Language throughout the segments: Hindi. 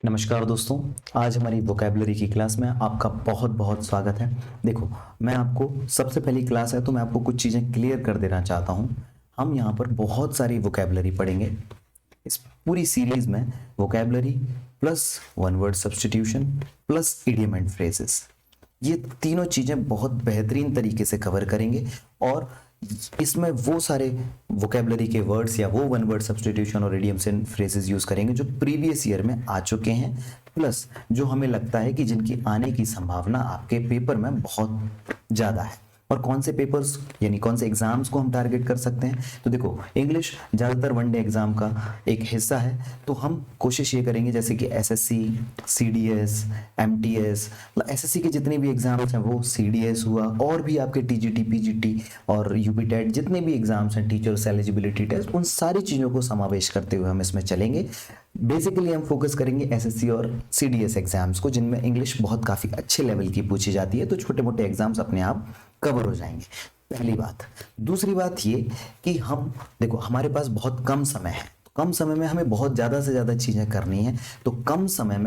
नमस्कार दोस्तों। आज हमारी वोकैबुलरी की क्लास में आपका बहुत बहुत स्वागत है। देखो, मैं आपको सबसे पहली क्लास है तो मैं आपको कुछ चीज़ें क्लियर कर देना चाहता हूँ। हम यहाँ पर बहुत सारी वोकैबुलरी पढ़ेंगे इस पूरी सीरीज में। Vocabulary plus one word substitution plus idiom and phrases, ये तीनों चीज़ें बहुत बेहतरीन तरीके से कवर करेंगे। और इसमें वो सारे वोकेबलरी के वर्ड्स या वो वन वर्ड सब्स्टिट्यूशन और इडियम्स एंड फ्रेजेस यूज करेंगे जो प्रीवियस ईयर में आ चुके हैं, प्लस जो हमें लगता है कि जिनकी आने की संभावना आपके पेपर में बहुत ज़्यादा है। और कौन से पेपर्स यानी कौन से एग्जाम्स को हम टारगेट कर सकते हैं, तो देखो, इंग्लिश ज़्यादातर वनडे एग्जाम का एक हिस्सा है, तो हम कोशिश ये करेंगे जैसे कि एसएससी, सीडीएस, एमटीएस, मतलब एसएससी के जितने भी एग्जाम्स हैं वो, सीडीएस हुआ, और भी आपके टीजीटी, पीजीटी और यूपी टेट जितने भी एग्जाम्स हैं, टीचर्स एलिजिबिलिटी टेस्ट, उन सारी चीज़ों को समावेश करते हुए हम इसमें चलेंगे। बेसिकली हम फोकस करेंगे एसएससी और सीडीएस एग्जाम्स को, जिनमें इंग्लिश बहुत काफ़ी अच्छे लेवल की पूछी जाती है, तो छोटे मोटे एग्जाम्स अपने आप कवर हो जाएंगे। पहली बात। दूसरी बात ये कि हम देखो, हमारे पास बहुत कम समय है, कम समय में हमें बहुत ज़्यादा से ज़्यादा चीज़ें करनी है, तो कम समय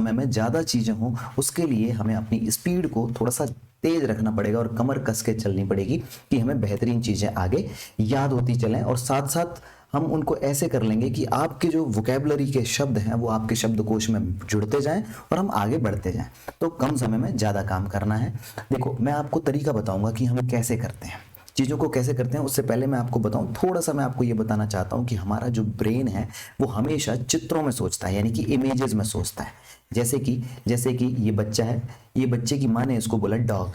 में ज़्यादा चीज़ें हों, उसके लिए हमें अपनी स्पीड को थोड़ा सा तेज रखना पड़ेगा और कमर कस के चलनी पड़ेगी कि हमें बेहतरीन चीज़ें आगे याद होती चलें। और साथ साथ हम उनको ऐसे कर लेंगे कि आपके जो वोकैबुलरी के शब्द हैं वो आपके शब्दकोश में जुड़ते जाएं और हम आगे बढ़ते जाएं। तो कम समय में ज़्यादा काम करना है। देखो, मैं आपको तरीका बताऊंगा कि हम कैसे करते हैं, चीज़ों को कैसे करते हैं। उससे पहले मैं आपको बताऊं, थोड़ा सा मैं आपको ये बताना चाहता हूं कि हमारा जो ब्रेन है वो हमेशा चित्रों में सोचता है, यानी कि इमेजेस में सोचता है। जैसे कि ये बच्चा है, ये बच्चे की माँ ने इसको बोला डॉग,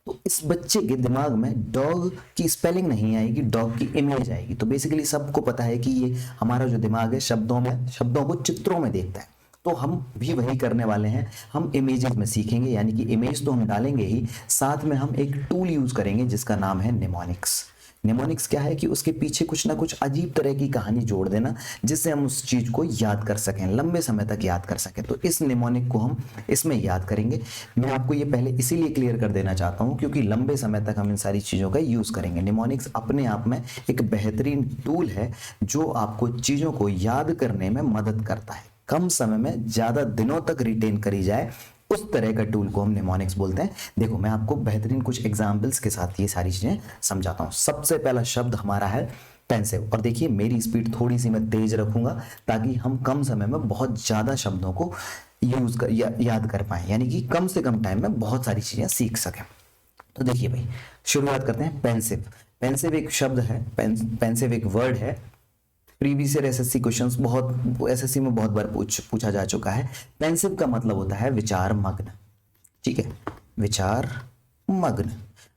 तो इस बच्चे के दिमाग में डॉग की स्पेलिंग नहीं आएगी, डॉग की इमेज आएगी। तो बेसिकली सबको पता है कि ये हमारा जो दिमाग है शब्दों को चित्रों में देखता है। तो हम भी वही करने वाले हैं, हम इमेजेस में सीखेंगे, यानी कि इमेज तो हम डालेंगे ही, साथ में हम एक टूल यूज करेंगे जिसका नाम है निमोनिक्स। निमोनिक्स क्या है कि उसके पीछे कुछ ना कुछ अजीब तरह की कहानी जोड़ देना, जिससे हम उस चीज को याद कर सकें, लंबे समय तक याद कर सकें। तो इस निमोनिक को हम इसमें याद करेंगे। मैं आपको ये पहले इसीलिए क्लियर कर देना चाहता हूं क्योंकि लंबे समय तक हम इन सारी चीज़ों का यूज़ करेंगे। निमोनिक्स अपने आप में एक बेहतरीन टूल है जो आपको चीज़ों को याद करने में मदद करता है, कम समय में ज़्यादा दिनों तक रिटेन करी जाए, उस तरह का टूल को हम निमोनिक्स बोलते हैं। देखो, मैं आपको बेहतरीन कुछ एग्जाम्पल्स के साथ ये सारी चीज़ें समझाता हूँ। सबसे पहला शब्द हमारा है पेंसिव। और देखिए, मेरी स्पीड थोड़ी सी मैं तेज रखूंगा ताकि हम कम समय में बहुत ज़्यादा शब्दों को याद कर पाए, यानी कि कम से कम टाइम में बहुत सारी चीज़ें सीख सकें। तो देखिए भाई, शुरुआत करते हैं। पेंसिव। पेंसिव एक शब्द है, पेंसिव एक वर्ड है। प्रीवियस ईयर एसएससी क्वेश्चंस बहुत एसएससी में बहुत बार पूछा जा चुका है। पेंसिव का मतलब होता है विचार मग्न। ठीक है, विचार मग्न।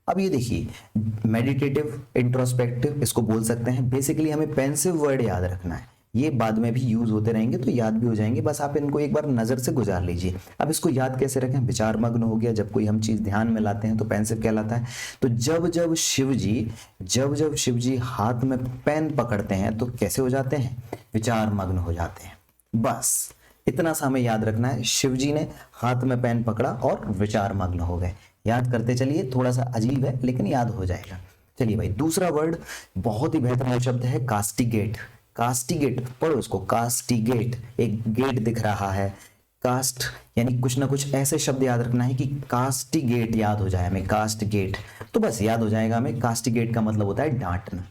अब ये देखिए, मेडिटेटिव, इंट्रोस्पेक्टिव इसको बोल सकते हैं। बेसिकली हमें पेंसिव वर्ड याद रखना है, ये बाद में भी यूज होते रहेंगे तो याद भी हो जाएंगे, बस आप इनको एक बार नजर से गुजार लीजिए। अब इसको याद कैसे रखें? विचार मग्न हो गया, जब कोई हम चीज ध्यान में लाते हैं तो पेंसिव कहलाता है। तो जब जब शिव जी हाथ में पेन पकड़ते हैं तो कैसे हो जाते हैं? विचार मग्न हो जाते हैं। बस इतना सा हमें याद रखना है, शिव जी ने हाथ में पेन पकड़ा और विचार मग्न हो गए। याद करते चलिए, थोड़ा सा अजीब है लेकिन याद हो जाएगा। चलिए भाई, दूसरा वर्ड बहुत ही बेहतरीन शब्द है कास्टिगेट। कास्टिगेट पढ़ो इसको, कास्टिगेट। एक गेट दिख रहा है, कास्ट यानी कुछ ना कुछ ऐसे शब्द याद रखना है कि कास्टिगेट याद हो जाए हमें, कास्टिगेट तो बस याद हो जाएगा हमें। कास्टिगेट का मतलब होता है डांटना,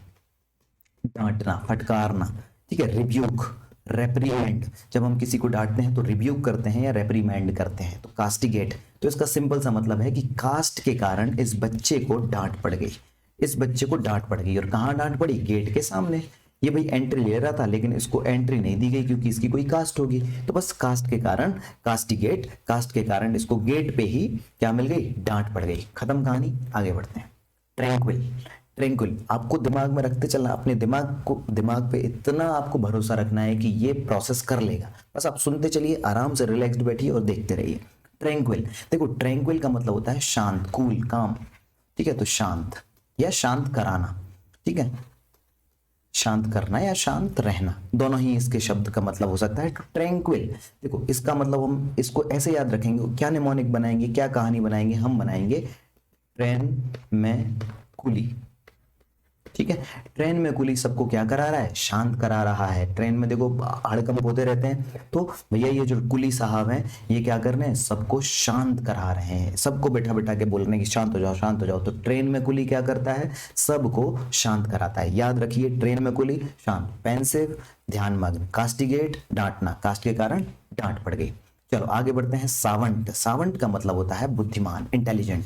डांटना, फटकारना। ठीक है, रिब्यूक, रेप्रीमेंड। जब हम किसी को डांटते हैं तो रिब्यूक करते हैं या रेप्रीमेंड करते हैं, तो कास्टिगेट। तो इसका सिंपल सा मतलब है कि कास्ट के कारण इस बच्चे को डांट पड़ गई, इस बच्चे को डांट पड़ गई। और कहाँ डांट पड़ी? गेट के सामने। ये भाई एंट्री ले रहा था लेकिन इसको एंट्री नहीं दी गई क्योंकि इसकी कोई कास्ट होगी, तो बस कास्ट के कारण, कास्टिगेट, कास्ट के कारण इसको गेट पे ही क्या मिल गई? डांट पड़ गई। खत्म कहानी, आगे बढ़ते हैं। ट्रैंक्विल। ट्रैंक्विल आपको दिमाग में रखते चलना, अपने दिमाग पे इतना आपको भरोसा रखना है कि ये प्रोसेस कर लेगा। बस आप सुनते चलिए, आराम से रिलैक्स्ड बैठिए और देखते रहिए। ट्रैंक्विल, देखो ट्रैंक्विल का मतलब होता है शांत, कूल, काम। ठीक है, तो शांत या शांत कराना। ठीक है, शांत करना या शांत रहना, दोनों ही इसके शब्द का मतलब हो सकता है। तो ट्रैंक्विल, देखो इसका मतलब हम इसको ऐसे याद रखेंगे, क्या निमोनिक बनाएंगे, क्या कहानी बनाएंगे? हम बनाएंगे ट्रेन में कुली। ठीक है। ट्रेन में कुली सबको क्या करा रहा है, शांत करा रहा है। ट्रेन में देखो हड़कंप होते रहते हैं, तो भैया ये जो कुली साहब हैं ये क्या कर रहे हैं, सबको शांत करा रहे हैं, सबको बैठा बैठा के बोल रहे हैं कि शांत हो जाओ शांत हो जाओ। तो ट्रेन में कुली क्या करता है, सबको शांत कराता है। याद रखिए, ट्रेन में कुली शांत, पेंसिव ध्यानमग्न, कास्टिगेट डांटना, कास्ट के कारण डांट पड़ गई। चलो आगे बढ़ते हैं। सावंत, सावंत का मतलब होता है बुद्धिमान, इंटेलिजेंट।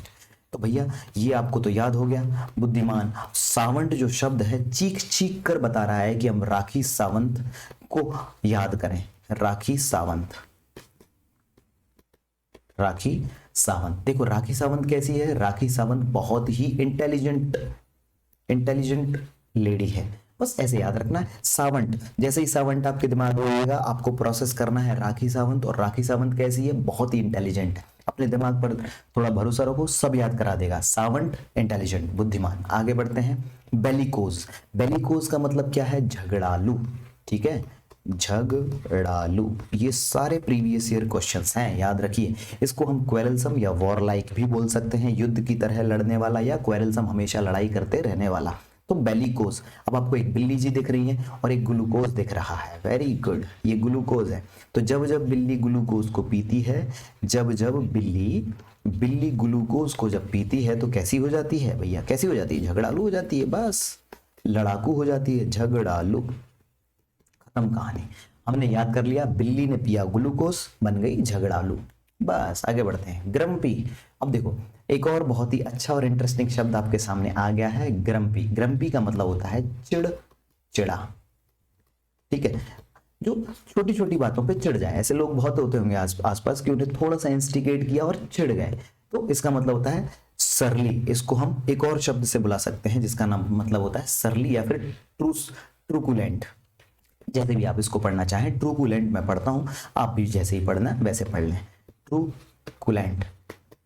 तो भैया ये आपको तो याद हो गया, बुद्धिमान। सावंत जो शब्द है चीख चीख कर बता रहा है कि हम राखी सावंत को याद करें। राखी सावंत, राखी सावंत। देखो राखी सावंत कैसी है, राखी सावंत बहुत ही इंटेलिजेंट, इंटेलिजेंट लेडी है। बस ऐसे याद रखना है। सावंत, जैसे ही सावंत आपके दिमाग में आएगा आपको प्रोसेस करना है राखी सावंत। और राखी सावंत कैसी है, बहुत ही इंटेलिजेंट है। अपने दिमाग पर थोड़ा भरोसा रखो, सब याद करा देगा। सावंत इंटेलिजेंट, बुद्धिमान। आगे बढ़ते हैं। बेलिकोज, बेलिकोज का मतलब क्या है, झगड़ालू। ठीक है, झगड़ालू। ये सारे प्रीवियस ईयर क्वेश्चंस हैं, याद रखिए। इसको हम क्वेरलसम या वॉर लाइक भी बोल सकते हैं, युद्ध की तरह लड़ने वाला, या क्वेरलसम हमेशा लड़ाई करते रहने वाला। तो बेलिकोज। अब आपको एक बिल्ली जी दिख रही है और एक ग्लूकोज दिख रहा है, वेरी गुड, ये ग्लूकोज है। तो जब जब बिल्ली ग्लूकोज को पीती है, जब जब बिल्ली ग्लूकोज को जब पीती है तो कैसी हो जाती है भैया, कैसी हो जाती है, झगड़ालू हो जाती है, बस लड़ाकू हो जाती है, झगड़ालू। खत्म कहानी। हमने याद कर लिया, बिल्ली ने पिया ग्लूकोज, बन गई झगड़ालू। बस आगे बढ़ते हैं। ग्रम्पी। अब देखो एक और बहुत ही अच्छा और इंटरेस्टिंग शब्द आपके सामने आ गया है, ग्रम्पी। ग्रम्पी का मतलब होता है चिड़चिड़ा। ठीक है, जो छोटी छोटी बातों पे चिढ़ जाए। ऐसे लोग बहुत होते होंगे आसपास कि उन्हें थोड़ा सा इंस्टिगेट किया और चिढ़ गए, तो इसका मतलब होता है सरली। इसको हम एक और शब्द से बुला सकते हैं जिसका नाम मतलब होता है सरली या फिर ट्रूकुलेंट। जैसे भी आप इसको पढ़ना चाहें, ट्रूकुलेंट मैं पढ़ता हूं, आप भी जैसे ही पढ़ना है वैसे पढ़ लें। ट्रूकुलेंट,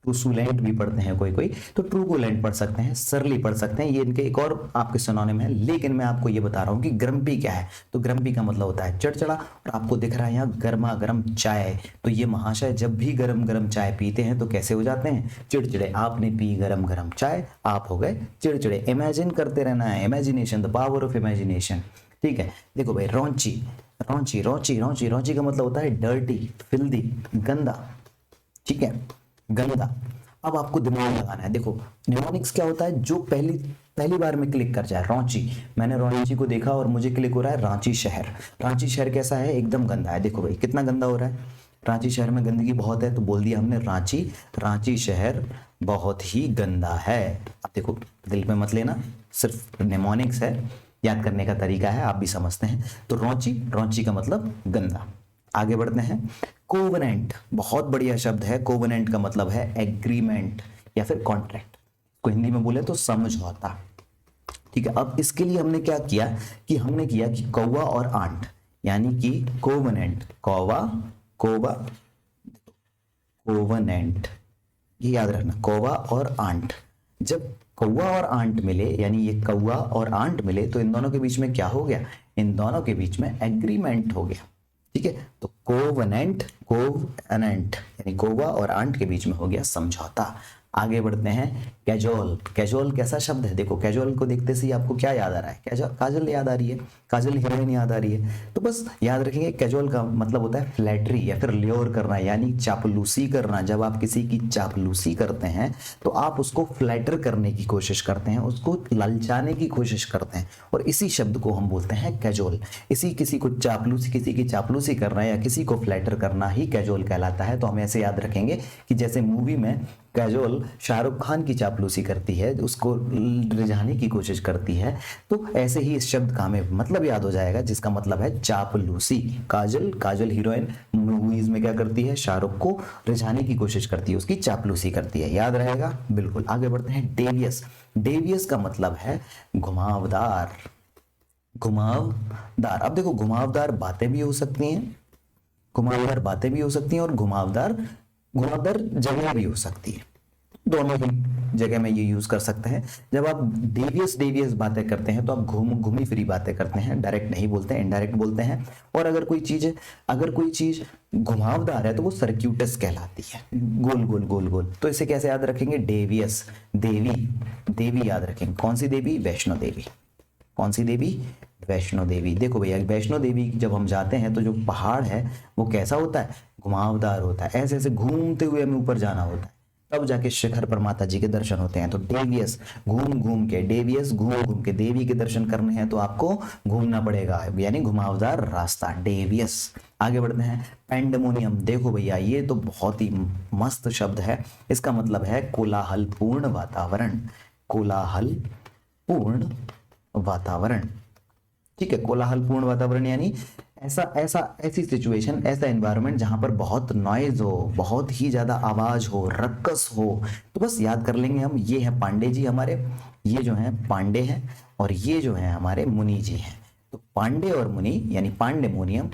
ट्रूसुलेंट भी पढ़ते हैं कोई कोई, तो ट्रूकुलेंट पढ़ सकते हैं, सरली पढ़ सकते हैं, ये इनके एक और आपके सिनोनिम है। लेकिन मैं आपको ये बता रहा हूँ कि ग्रम्पी क्या है। तो ग्रम्पी का मतलब होता है चिड़चिड़ा। और आपको दिख रहा है यहाँ गर्मा गर्म चाय, तो ये महाशय जब भी गरम गरम चाय पीते हैं तो कैसे हो जाते हैं, चिड़चिड़े। आपने पी गरम गरम चाय, आप हो गए चिड़चिड़े। इमेजिन करते रहना है, imagination, the power of imagination. ठीक है, देखो भाई, रौंची, रौंची रौंची रौंची, रौंची का मतलब होता है डर्टी, फिल्दी, गंदा। ठीक है, गंदा। अब आपको दिमाग लगाना है। देखो निमोनिक्स क्या होता है, जो पहली बार में क्लिक कर जाए। रांची, मैंने रांची को देखा और मुझे क्लिक हो रहा है रांची शहर। रांची शहर कैसा है, एकदम गंदा है। देखो भाई कितना गंदा हो रहा है, रांची शहर में गंदगी बहुत है, तो बोल दिया हमने रांची, रांची शहर बहुत ही गंदा है। अब देखो दिल पे मत लेना, सिर्फ निमोनिक्स है, याद करने का तरीका है, आप भी समझते हैं। तो रौंची, रौंची का मतलब गंदा। आगे बढ़ते हैं। कोवेनेंट, बहुत बढ़िया शब्द है। कोवेनेंट का मतलब है एग्रीमेंट या फिर कॉन्ट्रैक्ट, को हिंदी में बोले तो समझौता। ठीक है, अब इसके लिए हमने क्या किया कि हमने किया कि कौवा और आंट, यानी कि कोवेनेंट, कौवा कौवा, कोवेनेंट, ये याद रखना, कौवा और आंट। जब कौवा और आंट मिले, यानी ये कौवा और आंट मिले, तो इन दोनों के बीच में क्या हो गया, इन दोनों के बीच में एग्रीमेंट हो गया। ठीक है, तो कोवेनेंट, कोवेनेंट यानी कौवा और आंट के बीच में हो गया समझौता। आगे बढ़ते हैं। कैजुअल, कैजुअल कैसा शब्द है, देखो कैजुअल को देखते से ही आपको क्या याद आ रहा है, कैजुअल, काजल याद आ रही है, काजल हीरोइन याद आ रही है। तो बस याद रखेंगे कैजुअल का मतलब होता है फ्लैटरी या फिर ल्योर करना, यानी चापलूसी करना। जब आप किसी की चापलूसी करते हैं तो आप उसको फ्लैटर करने की कोशिश करते हैं, उसको ललचाने की कोशिश करते हैं, और इसी शब्द को हम बोलते हैं कैजुअल। इसी किसी को चापलूसी, किसी की चापलूसी करना या किसी को फ्लैटर करना ही कैजुअल कहलाता है। तो हम ऐसे याद रखेंगे कि जैसे मूवी में कैजुअल शाहरुख खान की चापलूसी करती है, उसको रिझाने की कोशिश करती है, तो ऐसे ही इस शब्द का हमें मतलब याद हो जाएगा, जिसका मतलब है चापलूसी। काजल, काजल हीरोइन मूवीज में क्या करती है, शाहरुख को रिझाने की कोशिश करती है, उसकी चापलूसी करती है, याद रहेगा बिल्कुल। आगे बढ़ते हैं। डेवियस, डेवियस का मतलब है घुमावदार, घुमावदार। अब देखो घुमावदार बातें भी हो सकती हैं, घुमावदार बातें भी हो सकती हैं, और घुमावदार घुमावदार जगह भी हो सकती है, दोनों ही जगह में ये यूज कर सकते हैं। जब आप डेवियस डेवियस बातें करते हैं तो आप घूमी फिरी बातें करते हैं, डायरेक्ट नहीं बोलते हैं, इनडायरेक्ट बोलते हैं। और अगर कोई चीज घुमावदार है तो वो सर्क्यूटस कहलाती है, गोल गोल गोल गोल। तो इसे कैसे याद रखेंगे, डेवियस, देवी, देवी याद रखेंगे। कौन सी देवी, वैष्णो देवी। कौन सी देवी? वैष्णो देवी। देखो भैया वैष्णो देवी जब हम जाते हैं तो जो पहाड़ है वो कैसा होता है? घुमावदार होता है, ऐसे ऐसे घूमते हुए हमें ऊपर जाना होता है, तब जाके शिखर पर माता जी के दर्शन होते हैं। तो डेवियस घूम घूम के, डेवियस घूम घूम के देवी के दर्शन करने हैं तो आपको घूमना पड़ेगा, यानी घुमावदार रास्ता, डेवियस। आगे बढ़ते हैं, पैंडेमोनियम। देखो भैया ये तो बहुत ही मस्त शब्द है, इसका मतलब है कोलाहलपूर्ण वातावरण, कोलाहलपूर्ण वातावरण। ठीक है, कोलाहलपूर्ण वातावरण यानी ऐसी सिचुएशन, ऐसा एनवायरनमेंट जहां पर बहुत नॉइज हो, बहुत ही ज्यादा आवाज हो, रक्कस हो। तो बस याद कर लेंगे हम, ये है पांडे जी हमारे, ये जो है पांडे हैं, और ये जो है हमारे मुनि जी हैं। तो पांडे और मुनि यानी पांडेमोनियम,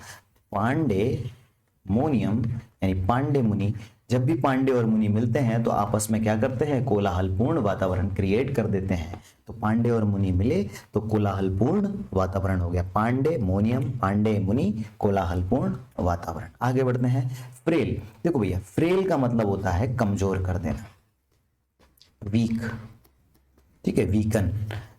पांडेमोनियम यानी पांडे मुनि। जब भी पांडे और मुनि मिलते हैं तो आपस में क्या करते हैं? कोलाहलपूर्ण वातावरण क्रिएट कर देते हैं। तो पांडे और मुनि मिले तो कोलाहलपूर्ण वातावरण हो गया, पांडे मोनियम, पांडे मुनि, कोलाहलपूर्ण वातावरण। आगे बढ़ते हैं, फ्रेल। देखो भैया फ्रेल का मतलब होता है कमजोर कर देना, वीक। ठीक है, वीकन।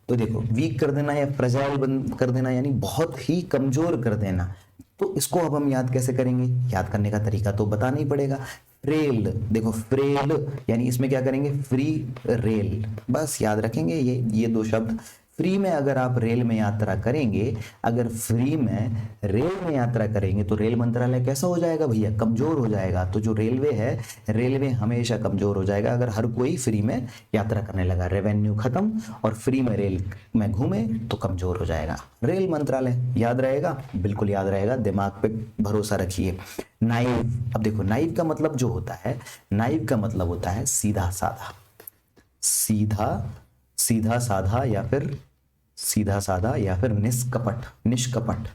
तो देखो वीक कर देना या फ्रेजाइल कर देना यानी बहुत ही कमजोर कर देना। तो इसको अब हम याद कैसे करेंगे? याद करने का तरीका तो बताना ही पड़ेगा। फ्रेल, देखो फ्रेल यानी इसमें क्या करेंगे? फ्री रेल, बस याद रखेंगे ये दो शब्द। फ्री में अगर आप रेल में यात्रा करेंगे, अगर फ्री में रेल में यात्रा करेंगे तो रेल मंत्रालय कैसा हो जाएगा भैया? कमजोर हो जाएगा। तो जो रेलवे है, रेलवे हमेशा कमजोर हो जाएगा अगर हर कोई फ्री में यात्रा करने लगा। रेवेन्यू खत्म और फ्री में रेल में घूमे तो कमजोर हो जाएगा। रेल मंत्रालय याद रहेगा? बिल्कुल याद रहेगा, दिमाग पे भरोसा रखिए। नाइव, अब देखो नाइव का मतलब जो होता है, नाइव का मतलब होता है सीधा साधा, सीधा साधा या फिर सीधा साधा या फिर निष्कपट, निष्कपट।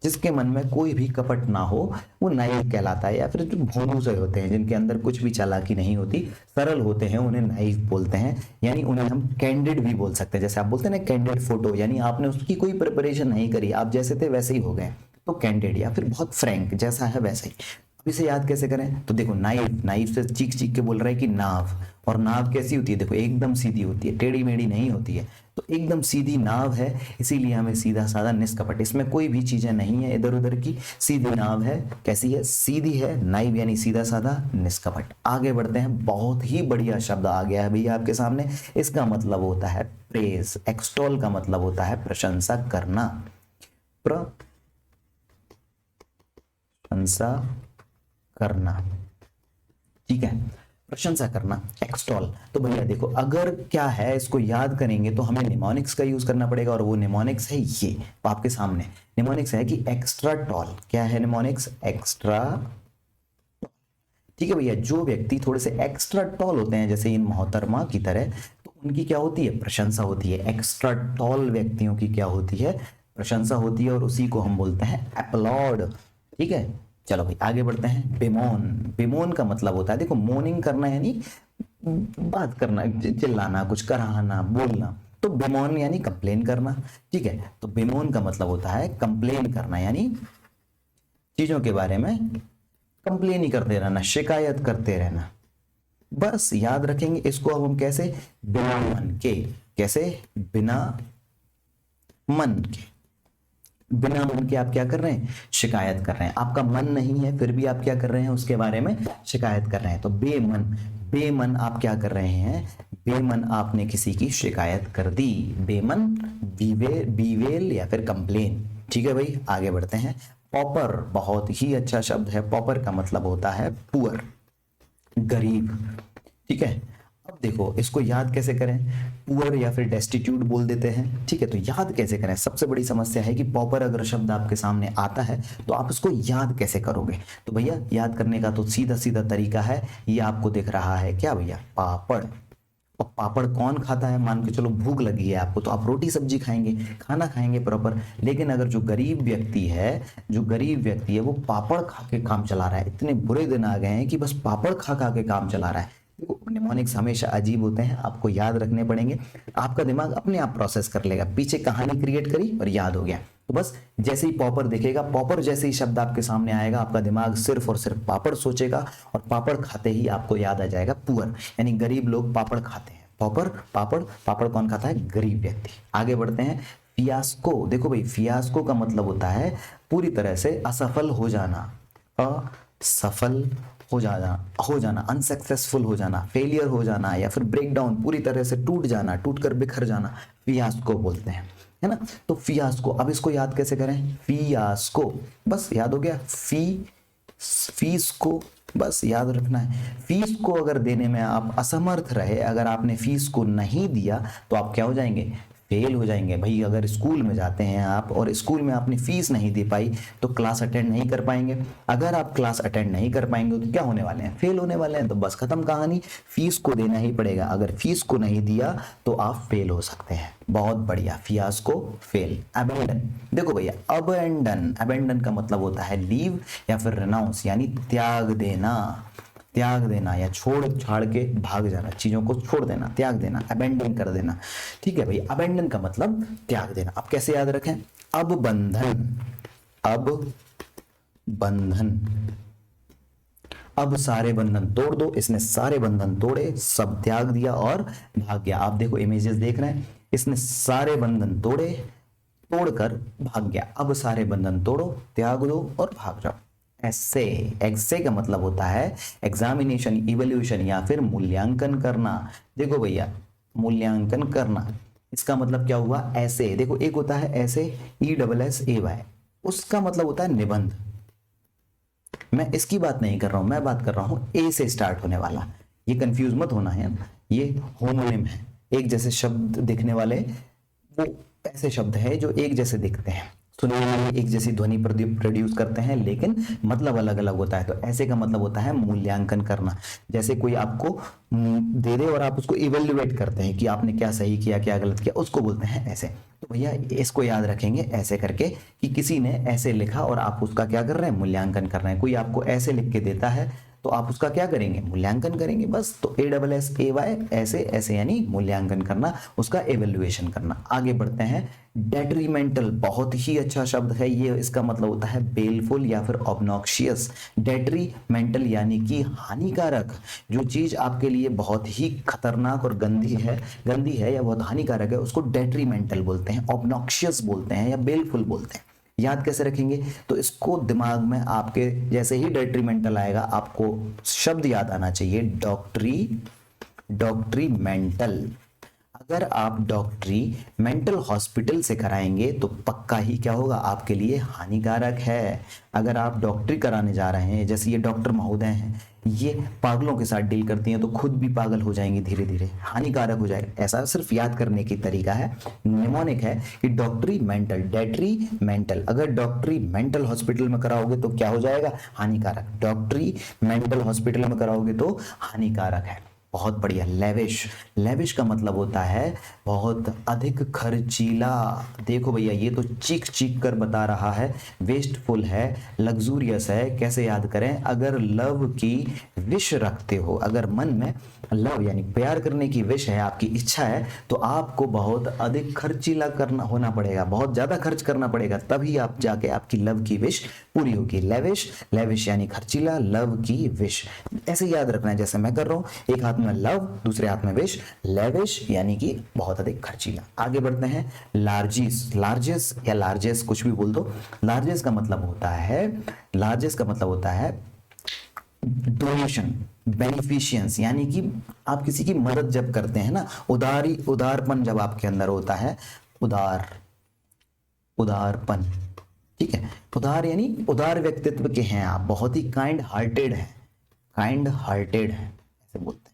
जिसके मन में कोई भी कपट ना हो वो नाइव कहलाता है। या फिर जो भोलू से होते हैं, जिनके अंदर कुछ भी चालाकी नहीं होती, सरल होते हैं, उन्हें नाइव बोलते हैं। यानी उन्हें हम कैंडिड भी बोल सकते हैं। जैसे आप बोलते हैं ना कैंडिड फोटो, यानी आपने उसकी कोई प्रिपरेशन नहीं करी, आप जैसे थे वैसे ही हो गए, तो कैंडिड। या फिर बहुत फ्रैंक, जैसा है वैसे ही। अब इसे याद कैसे करें? तो देखो नाइव, नाइव से चीख चीख के बोल रहा है कि नाव। और नाव कैसी होती है? देखो एकदम सीधी होती है, टेढ़ी मेढ़ी नहीं होती है। तो एकदम सीधी नाव है, इसीलिए हमें सीधा साधा निष्कपट, इसमें कोई भी चीजें नहीं है इधर उधर की, सीधी नाव है। कैसी है? सीधी है। नाइव यानी सीधा साधा, निष्कपट। आगे बढ़ते हैं, बहुत ही बढ़िया शब्द आ गया है भैया आपके सामने। इसका मतलब होता है प्रेज। एक्सटॉल का मतलब होता है प्रशंसा करना, प्रशंसा करना। ठीक है, प्रशंसा करना, एक्सटॉल। तो भैया देखो अगर क्या है, इसको याद करेंगे तो हमें निमोनिक्स का यूज करना पड़ेगा, और वो निमोनिक्स है ये आपके सामने। निमोनिक्स है कि एक्स्ट्रा टॉल। क्या है निमोनिक्स? एक्स्ट्रा। ठीक है भैया, जो व्यक्ति थोड़े से एक्स्ट्रा टॉल होते हैं, जैसे इन मोहतरमा की तरह, तो उनकी क्या होती है? प्रशंसा होती है। एक्स्ट्रा टॉल व्यक्तियों की क्या होती है? प्रशंसा होती है, और उसी को हम बोलते हैं अपलॉड। ठीक है, चलो भाई आगे बढ़ते हैं। बेमोन, बेमोन का मतलब होता है, देखो मोर्निंग करना यानी बात करना, चिल्लाना, कुछ कराना, बोलना। तो बेमोन यानी कंप्लेन करना। ठीक है, तो बेमोन का मतलब होता है कंप्लेन करना, यानी चीजों के बारे में कंप्लेन ही करते रहना, शिकायत करते रहना। बस याद रखेंगे इसको। अब हम कैसे? बिना मन के। कैसे? बिना मन के। बिना मन के आप क्या कर रहे हैं? शिकायत कर रहे हैं। आपका मन नहीं है फिर भी आप क्या कर रहे हैं? उसके बारे में शिकायत कर रहे हैं। तो बेमन, बेमन आप क्या कर रहे हैं? बेमन आपने किसी की शिकायत कर दी। बेमन, बीवेल या फिर कंप्लेन। ठीक है भाई, आगे बढ़ते हैं। पॉपर, बहुत ही अच्छा शब्द है। पॉपर का मतलब होता है पुअर, गरीब। ठीक है, अब देखो इसको याद कैसे करें? पुअर या फिर डेस्टिट्यूट बोल देते हैं। ठीक है, तो याद कैसे करें? सबसे बड़ी समस्या है कि पॉपर अगर शब्द आपके सामने आता है तो आप इसको याद कैसे करोगे? तो भैया याद करने का तो सीधा सीधा तरीका है, ये आपको दिख रहा है क्या भैया? पापड़। और पापड़ कौन खाता है? मान के चलो भूख लगी है आपको, तो आप रोटी सब्जी खाएंगे, खाना खाएंगे प्रॉपर। लेकिन अगर जो गरीब व्यक्ति है, जो गरीब व्यक्ति है वो पापड़ खा के काम चला रहा है, इतने बुरे दिन आ गए हैं कि बस पापड़ खा खा के काम चला रहा है। निमोनिक्स हमेशा अजीब होते हैं, आपको याद रखने पड़ेंगे। आपका दिमाग अपने आप प्रोसेस कर लेगा, पीछे कहानी क्रिएट करी और याद हो गया। तो बस जैसे ही पॉपर दिखेगा, पॉपर जैसे ही शब्द आपके सामने आएगा, आपका दिमाग सिर्फ और सिर्फ पापड़ सोचेगा, और पापड़ खाते ही आपको याद आ जाएगा पुअर, यानी गरीब लोग पापड़ खाते हैं। पॉपर, पापड़, पापड़ कौन खाता है? गरीब व्यक्ति। आगे बढ़ते हैं। फियास्को, देखो भाई फियास्को का मतलब होता है पूरी तरह से असफल हो जाना, असफल हो जाना, अनसक्सेसफुल हो जाना, फेलियर हो जाना, या फिर ब्रेक डाउन, पूरी तरह से टूट जाना, टूट कर बिखर जाना, फियास्को बोलते हैं, है ना। तो फियास्को, अब इसको याद कैसे करें, फियास्को, बस याद हो गया, फीस को बस याद रखना है। फीस को अगर देने में आप असमर्थ रहे, अगर आपने फीस को नहीं दिया तो आप क्या हो जाएंगे, फेल हो जाएंगे। भाई अगर स्कूल में जाते हैं आप और स्कूल में आपने फीस नहीं दे पाई तो क्लास अटेंड नहीं कर पाएंगे। अगर आप क्लास अटेंड नहीं कर पाएंगे तो क्या होने वाले हैं, फेल होने वाले हैं। तो बस खत्म कहानी, फीस को देना ही पड़ेगा। अगर फीस को नहीं दिया तो आप फेल हो सकते हैं। बहुत बढ़िया, फियास्को, फेल। अबेंडन, देखो भैया अबेंडन, अबेंडन का मतलब होता है लीव या फिर रेनाउंस, यानी त्याग देना, त्याग देना या छोड़ छाड़ के भाग जाना, चीजों को छोड़ देना, त्याग देना, अबेंडन कर देना। ठीक है भाई, अबेंडन का मतलब त्याग देना। अब कैसे याद रखें, अब बंधन, अब बंधन, अब सारे बंधन तोड़ दो, इसने सारे बंधन तोड़े, सब त्याग दिया और भाग गया। आप देखो इमेजेस देख रहे हैं, इसने सारे बंधन तोड़े, तोड़कर भाग गया। अब सारे बंधन तोड़ो, त्याग दो और भाग जाओ। ऐसे, ऐसे का मतलब होता है एग्जामिनेशन, इवैल्यूएशन या फिर मूल्यांकन करना। देखो भैया मूल्यांकन करना, इसका मतलब क्या हुआ, ऐसे। देखो एक होता है ऐसे, ESSAY, उसका मतलब होता है निबंध। मैं इसकी बात नहीं कर रहा हूं, मैं बात कर रहा हूं ए से स्टार्ट होने वाला। ये कंफ्यूज मत होना है, ये होमोनिम है, एक जैसे शब्द दिखने वाले, वो ऐसे शब्द है जो एक जैसे दिखते हैं, सुनने में एक जैसी ध्वनि प्रोड्यूस करते हैं, लेकिन मतलब अलग अलग होता है। तो ऐसे का मतलब होता है मूल्यांकन करना। जैसे कोई आपको दे दे और आप उसको इवेल्युएट करते हैं कि आपने क्या सही किया क्या गलत किया, उसको बोलते हैं ऐसे। तो भैया इसको याद रखेंगे ऐसे करके कि किसी ने ऐसे लिखा और आप उसका क्या कर रहे हैं, मूल्यांकन कर रहे हैं। कोई आपको ऐसे लिख के देता है तो आप उसका क्या करेंगे, मूल्यांकन करेंगे, बस। तो ESSAY, ऐसे ऐसे यानी मूल्यांकन करना, उसका एवेल्युएशन करना। आगे बढ़ते हैं, डेट्रीमेंटल, बहुत ही अच्छा शब्द है ये। इसका मतलब होता है बेलफुल या फिर ऑब्नॉक्शियस। डेट्रीमेंटल यानी कि हानिकारक, जो चीज आपके लिए बहुत ही खतरनाक और गंदी है या बहुत हानिकारक है, उसको डेट्रीमेंटल बोलते हैं, ऑब्नॉक्शियस बोलते हैं या बेलफुल बोलते हैं। याद कैसे रखेंगे, तो इसको दिमाग में आपके जैसे ही डेट्रीमेंटल आएगा आपको शब्द याद आना चाहिए, डॉक्ट्रीमेंटल। अगर आप डॉक्टरी मेंटल हॉस्पिटल से कराएंगे तो पक्का ही क्या होगा, आपके लिए हानिकारक है। अगर आप डॉक्टरी कराने जा रहे हैं, जैसे ये डॉक्टर महोदय हैं, ये पागलों के साथ डील करती हैं तो खुद भी पागल हो जाएंगी, धीरे धीरे हानिकारक हो जाएगा। ऐसा सिर्फ याद करने की तरीका है, निमोनिक है कि डॉक्टरी मेंटल, डेट्री मेंटल। अगर डॉक्टरी मेंटल हॉस्पिटल में कराओगे तो क्या हो जाएगा, हानिकारक। डॉक्टरी मेंटल हॉस्पिटल में कराओगे तो हानिकारक है। बहुत बढ़िया, लेविश, लेविश का मतलब होता है बहुत अधिक खर्चीला। देखो भैया ये तो चीख चीख कर बता रहा है, वेस्टफुल है, लग्जूरियस है। कैसे याद करें, अगर लव की विश रखते हो, अगर मन में लव यानी प्यार करने की विश है, आपकी इच्छा है, तो आपको बहुत अधिक खर्चीला करना होना पड़ेगा, बहुत ज्यादा खर्च करना पड़ेगा, तभी आप जाके आपकी लव की विश पूरी होगी। लेविश, लेविश यानी खर्चीला, लव की विश, ऐसे याद रखना है जैसे मैं कर रहा हूं। एक हाथ में लव, दूसरे हाथ में विश, लेविश यानी कि बहुत अधिक खर्चीला। आगे बढ़ते हैं, लार्जिस, लार्जेस या लार्जेस कुछ भी बोल दो। लार्जेस का मतलब होता है, लार्जेस का मतलब होता है डोनेशन, बेनिफिशियंस, यानी कि आप किसी की मदद जब करते हैं ना, उदारी, उदारपन जब आपके अंदर होता है, उदार, उदारपन, ठीक है। उदार यानी उदार व्यक्तित्व के हैं आप, बहुत ही काइंड हार्टेड है, काइंड हार्टेड है ऐसे बोलते हैं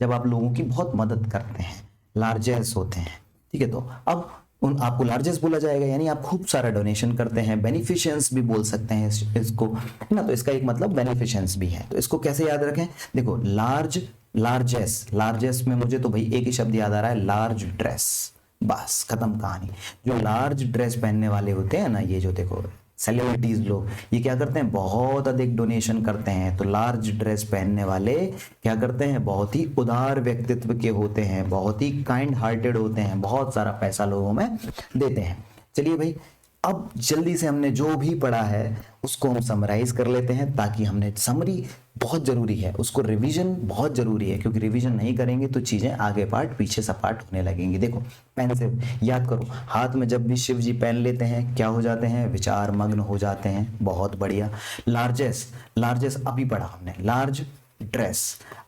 जब आप लोगों की बहुत मदद करते हैं, लार्जेस्ट होते हैं, ठीक है। तो अब उन आपको लार्जेस्ट बोला जाएगा, यानी आप खूब सारा डोनेशन करते हैं। बेनिफिशियंस भी बोल सकते हैं इसको, है ना। तो इसका एक मतलब बेनिफिशियंस भी है। तो इसको कैसे याद रखें, देखो लार्ज, लार्जेस्ट, लार्जेस्ट में मुझे तो भाई एक ही शब्द याद आ रहा है, लार्ज ड्रेस, बस खत्म कहानी। जो लार्ज ड्रेस पहनने वाले होते हैं ना, ये जो देखो सेलिब्रिटीज लोग, ये क्या करते हैं, बहुत अधिक डोनेशन करते हैं। तो लार्ज ड्रेस पहनने वाले क्या करते हैं, बहुत ही उदार व्यक्तित्व के होते हैं, बहुत ही काइंड हार्टेड होते हैं, बहुत सारा पैसा लोगों में देते हैं। चलिए भाई, अब जल्दी से हमने जो भी पढ़ा है उसको हम समराइज कर लेते हैं, ताकि हमने समरी बहुत जरूरी है, उसको रिवीजन बहुत जरूरी है, क्योंकि रिवीजन नहीं करेंगे तो चीजें आगे पार्ट पीछे सपाट होने लगेंगी। देखो पेन से याद करो, हाथ में जब भी शिव जी पेन लेते हैं क्या हो जाते हैं, विचार मग्न हो जाते हैं। बहुत बढ़िया। लार्जेस्ट, लार्जेस्ट अभी पढ़ा हमने, लार्ज ड्रेस,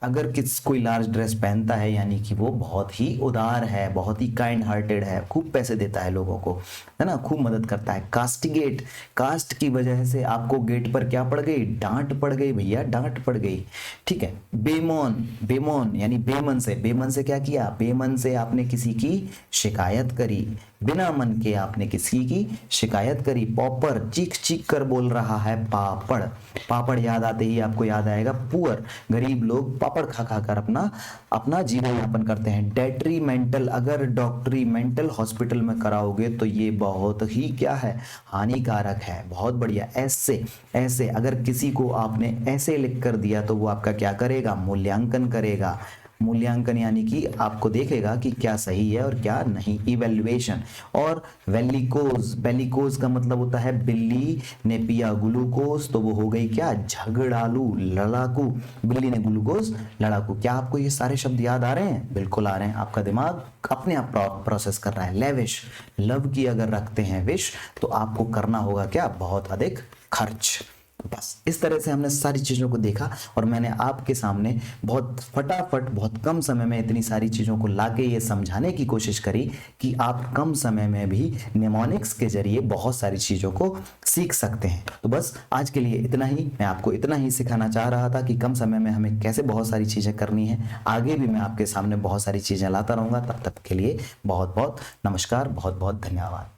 अगर कोई लार्ज ड्रेस पहनता है यानी कि वो बहुत ही उदार है, बहुत ही काइंड हार्टेड है, खूब पैसे देता है लोगों को, है ना, खूब मदद करता है। कास्टिगेट, कास्ट की वजह से आपको गेट पर क्या पड़ गई, डांट पड़ गई भैया, डांट पड़ गई, ठीक है। बेमौन, बेमौन यानी बेमन से, बेमन से क्या किया, बेमन से आपने किसी की शिकायत करी, बिना मन के आपने किसी की शिकायत करी। पॉपर, चीख चीख कर बोल रहा है पापड़, पापड़ याद आते ही आपको याद आएगा पुअर, गरीब लोग पापड़ खा खा कर अपना अपना जीवन यापन करते हैं। डेट्रीमेंटल, अगर डॉक्टरी मेंटल हॉस्पिटल में कराओगे तो ये बहुत ही क्या है, हानिकारक है। बहुत बढ़िया। ऐसे, ऐसे अगर किसी को आपने ऐसे लिख कर दिया तो वो आपका क्या करेगा, मूल्यांकन करेगा। मूल्यांकन यानी कि आपको देखेगा कि क्या सही है और क्या नहीं, इवेल्युएशन। और वेलिकोज, वेलिकोज का मतलब होता है बिल्ली ने पिया ग्लूकोज तो वो हो गई क्या, झगड़ालू, लड़ाकू, बिल्ली ने ग्लूकोज, लड़ाकू। क्या आपको ये सारे शब्द याद आ रहे हैं? बिल्कुल आ रहे हैं, आपका दिमाग अपने आप प्रोसेस कर रहा है। लेविश, लव की अगर रखते हैं विश तो आपको करना होगा क्या, बहुत अधिक खर्च। बस इस तरह से हमने सारी चीज़ों को देखा और मैंने आपके सामने बहुत फटाफट, बहुत कम समय में इतनी सारी चीज़ों को लाके ये समझाने की कोशिश करी कि आप कम समय में भी निमोनिक्स के जरिए बहुत सारी चीज़ों को सीख सकते हैं। तो बस आज के लिए इतना ही, मैं आपको इतना ही सिखाना चाह रहा था कि कम समय में हमें कैसे बहुत सारी चीज़ें करनी है। आगे भी मैं आपके सामने बहुत सारी चीज़ें लाता रहूँगा। तब तक के लिए बहुत बहुत नमस्कार, बहुत बहुत धन्यवाद।